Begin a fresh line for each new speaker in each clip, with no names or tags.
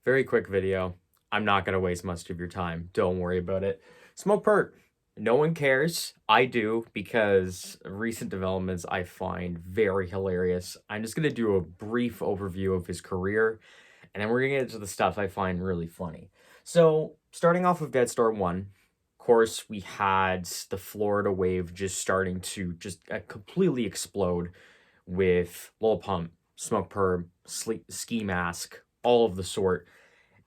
Very quick video. I'm not going to waste much of your time. Don't worry about it. Smokepurrp. No one cares. I do because recent developments I find very hilarious. I'm just going to do a brief overview of his career and then we're going to get into the stuff I find really funny. So, starting off with Dead Star 1, of course, we had the Florida wave just starting to just completely explode with Lil Pump, Smokepurrp, Ski Mask, all of the sort.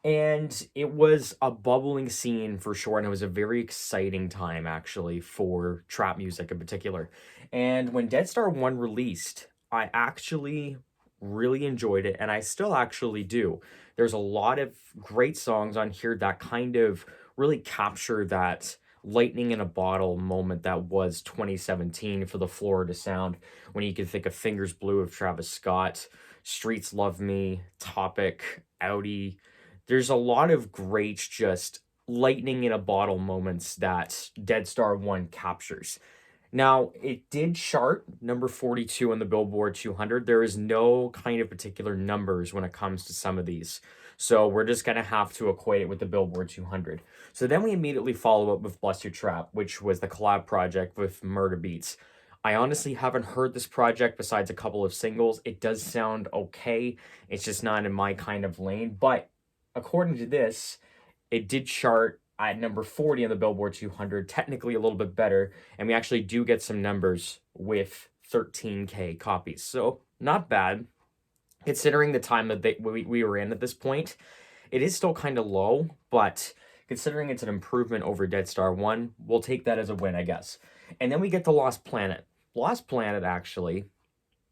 And it was a bubbling scene for sure, and it was a very exciting time actually for trap music in particular. And when Dead Star 1 released, I actually really enjoyed it, and I still actually do. There's a lot of great songs on here that kind of really capture that lightning in a bottle moment that was 2017 for the Florida sound, when you can think of Fingers Blue of Travis Scott, Streets Love Me, Topic, Audi. There's a lot of great just lightning in a bottle moments that Dead Star 1 captures. Now, it did chart number 42 on the Billboard 200. There is no kind of particular numbers when it comes to some of these. So we're just going to have to equate it with the Billboard 200. So then we immediately follow up with Bless Your Trap, which was the collab project with Murder Beats. I honestly haven't heard this project besides a couple of singles. It does sound okay. It's just not in my kind of lane. But according to this, it did chart at number 40 on the Billboard 200, technically a little bit better, and we actually do get some numbers with 13K copies. So, not bad. Considering the time that we were in at this point, it is still kind of low, but considering it's an improvement over Dead Star 1, we'll take that as a win, I guess. And then we get to Lost Planet. Lost Planet, actually,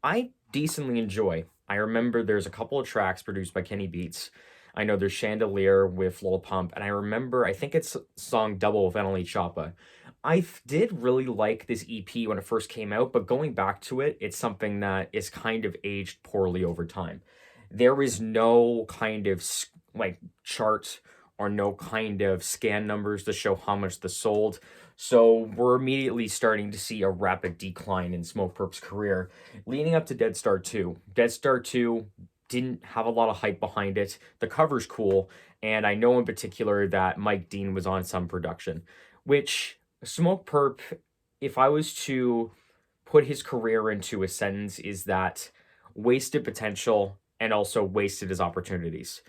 I decently enjoy. I remember there's a couple of tracks produced by Kenny Beats. I know there's Chandelier with Lil Pump, and I remember, I think it's song Double with Emily Choppa. Did really like this EP when it first came out, but going back to it, it's something that is kind of aged poorly over time. There is no kind of like chart or no kind of scan numbers to show how much this sold. So we're immediately starting to see a rapid decline in Smokepurpp's career, leading up to Dead Star 2. Dead Star 2 didn't have a lot of hype behind it. The cover's cool, and I know in particular that Mike Dean was on some production, which Smokepurpp, if I was to put his career into a sentence, is that wasted potential and also wasted his opportunities.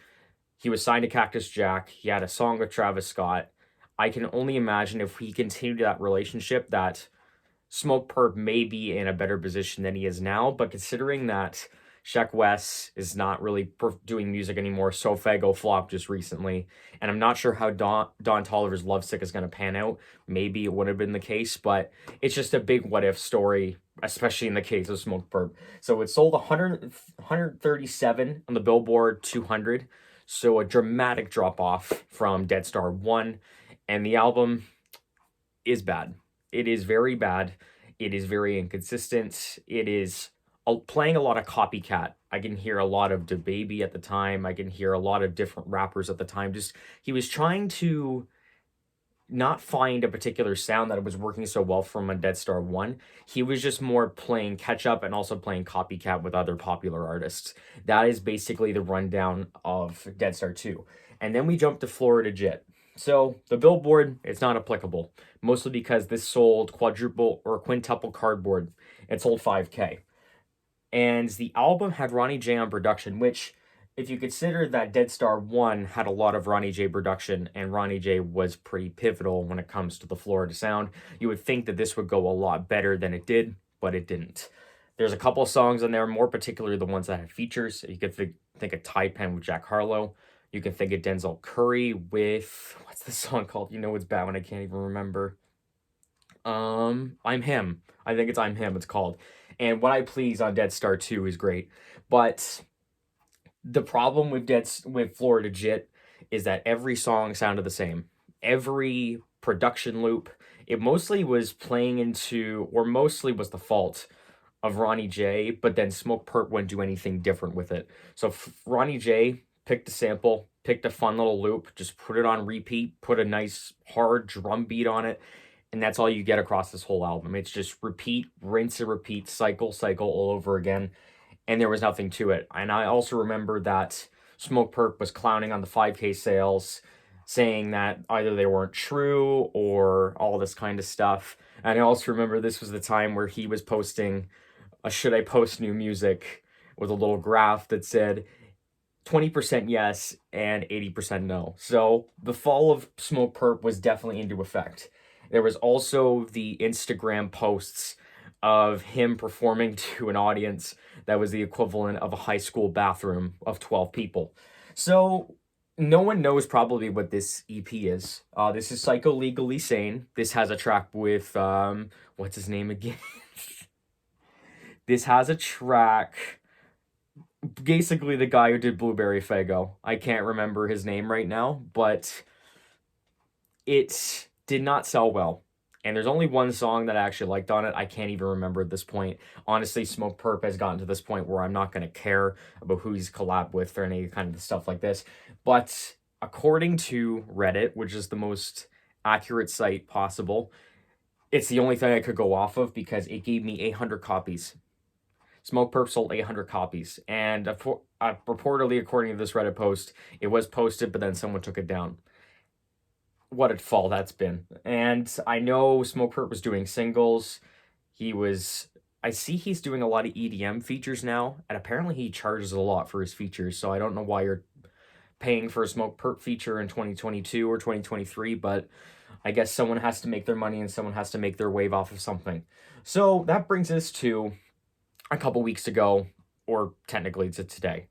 He was signed to Cactus Jack. He had a song with Travis Scott. I can only imagine if he continued that relationship that Smokepurpp may be in a better position than he is now. But considering that Sheck Wes is not really doing music anymore, Sofago flopped just recently, and I'm not sure how Don Tolliver's Lovesick is going to pan out. Maybe it would have been the case, but it's just a big what if story, especially in the case of Smokepurpp. So it sold 137 on the Billboard 200, so a dramatic drop off from Dead Star 1, and the album is bad. It is very bad. It is very inconsistent. It is playing a lot of copycat. I can hear a lot of DaBaby at the time. I can hear a lot of different rappers at the time. Just he was trying to not find a particular sound that was working so well from a Dead Star 1. He was just more playing catch up and also playing copycat with other popular artists. That is basically the rundown of Dead Star 2. And then we jump to Florida Jit. So the Billboard, it's not applicable, mostly because this sold quadruple or quintuple cardboard. It sold 5K. And the album had Ronnie J on production, which, if you consider that Dead Star 1 had a lot of Ronnie J production, and Ronnie J was pretty pivotal when it comes to the Florida sound, you would think that this would go a lot better than it did, but it didn't. There's a couple of songs on there, more particularly the ones that have features. You could think of Tide Pen with Jack Harlow. You can think of Denzel Curry with, what's the song called? You know it's bad when I can't even remember. I'm Him. I think it's I'm Him, it's called. And What I Please on Dead Star 2 is great. But the problem with Florida Jit is that every song sounded the same. Every production loop, it mostly was playing into, or mostly was the fault of Ronnie J, but then Smokepurpp wouldn't do anything different with it. So Ronnie J picked a sample, picked a fun little loop, just put it on repeat, put a nice hard drum beat on it, and that's all you get across this whole album. It's just repeat, rinse and repeat, cycle all over again, and there was nothing to it. And I also remember that Smokepurrp was clowning on the 5K sales, saying that either they weren't true or all this kind of stuff. And I also remember this was the time where he was posting a "should I post new music" with a little graph that said 20% yes and 80% no. So the fall of Smokepurrp was definitely into effect. There was also the Instagram posts of him performing to an audience that was the equivalent of a high school bathroom of 12 people. So no one knows probably what this EP is. This is Psycho Legally Sane. This has a track with what's his name again? This has a track, basically the guy who did Blueberry Fago. I can't remember his name right now, but it did not sell well. And there's only one song that I actually liked on it. I can't even remember at this point. Honestly, Smokepurrp has gotten to this point where I'm not going to care about who he's collabed with or any kind of stuff like this. But according to Reddit, which is the most accurate site possible, it's the only thing I could go off of because it gave me 800 copies. Smokepurrp sold 800 copies. And reportedly, according to this Reddit post, it was posted, but then someone took it down. What a fall that's been. And I know Smokepurrp was doing singles. I see he's doing a lot of EDM features now, and apparently he charges a lot for his features, so I don't know why you're paying for a Smokepurrp feature in 2022 or 2023, but I guess someone has to make their money and someone has to make their wave off of something. So that brings us to a couple weeks ago, or technically to today.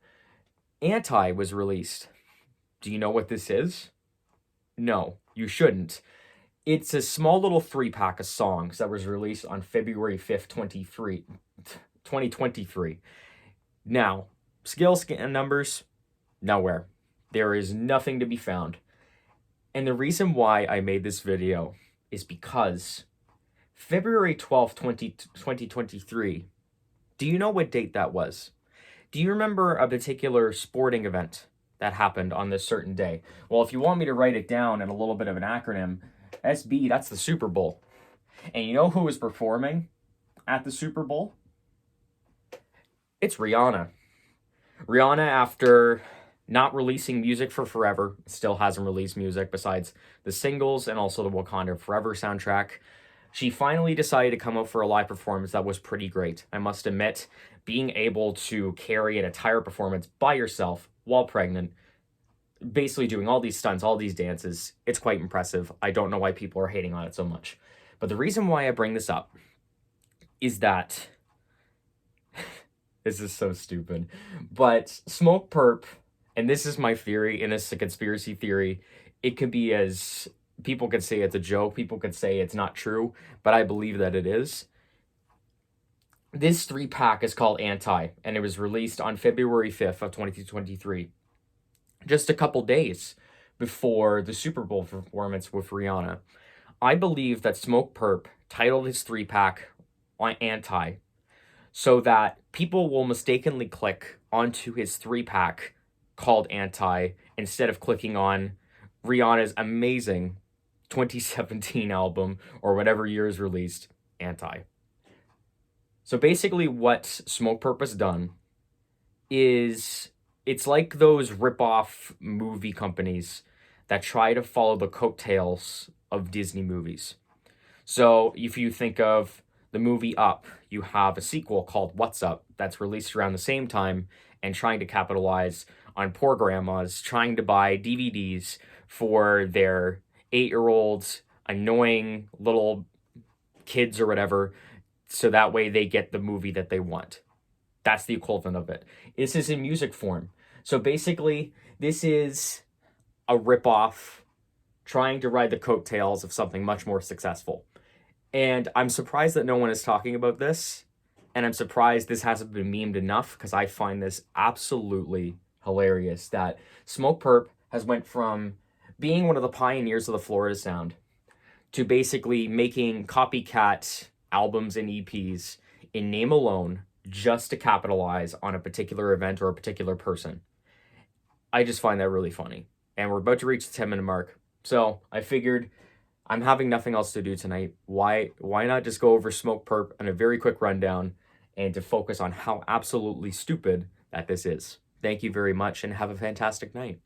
Anti was released. Do you know what this is? No, you shouldn't. It's a small little 3-pack of songs that was released on February 5th, 2023. Now, skill scan numbers, nowhere. There is nothing to be found. And the reason why I made this video is because February 12th, 2023, do you know what date that was? Do you remember a particular sporting event that happened on this certain day? Well, if you want me to write it down in a little bit of an acronym, SB, that's the Super Bowl. And you know who was performing at the Super Bowl? It's Rihanna. Rihanna, after not releasing music for forever, still hasn't released music besides the singles and also the Wakanda Forever soundtrack. She finally decided to come out for a live performance that was pretty great. I must admit, being able to carry an entire performance by yourself while pregnant, basically doing all these stunts, all these dances, it's quite impressive. I don't know why people are hating on it so much. But the reason why I bring this up is that this is so stupid, but Smokepurrp, and this is my theory, and this is a conspiracy theory, it could be as, people could say it's a joke, people could say it's not true, but I believe that it is. This 3-pack is called Anti, and it was released on February 5th of 2023, just a couple days before the Super Bowl performance with Rihanna. I believe that Smokepurrp titled his 3-pack on Anti so that people will mistakenly click onto his 3-pack called Anti instead of clicking on Rihanna's amazing 2017 album or whatever year is released, Anti. So basically what Smokepurrp has done is, it's like those rip-off movie companies that try to follow the coattails of Disney movies. So if you think of the movie Up, you have a sequel called What's Up that's released around the same time and trying to capitalize on poor grandmas trying to buy DVDs for their 8-year-olds, annoying little kids or whatever, so that way they get the movie that they want. That's the equivalent of it. This is in music form. So basically, this is a ripoff trying to ride the coattails of something much more successful. And I'm surprised that no one is talking about this. And I'm surprised this hasn't been memed enough, because I find this absolutely hilarious that Smokepurrp has went from being one of the pioneers of the Florida sound to basically making copycat albums and EPs in name alone just to capitalize on a particular event or a particular person. I just find that really funny. And we're about to reach the 10-minute mark. So I figured I'm having nothing else to do tonight. Why not just go over Smokepurrp in a very quick rundown and to focus on how absolutely stupid that this is. Thank you very much and have a fantastic night.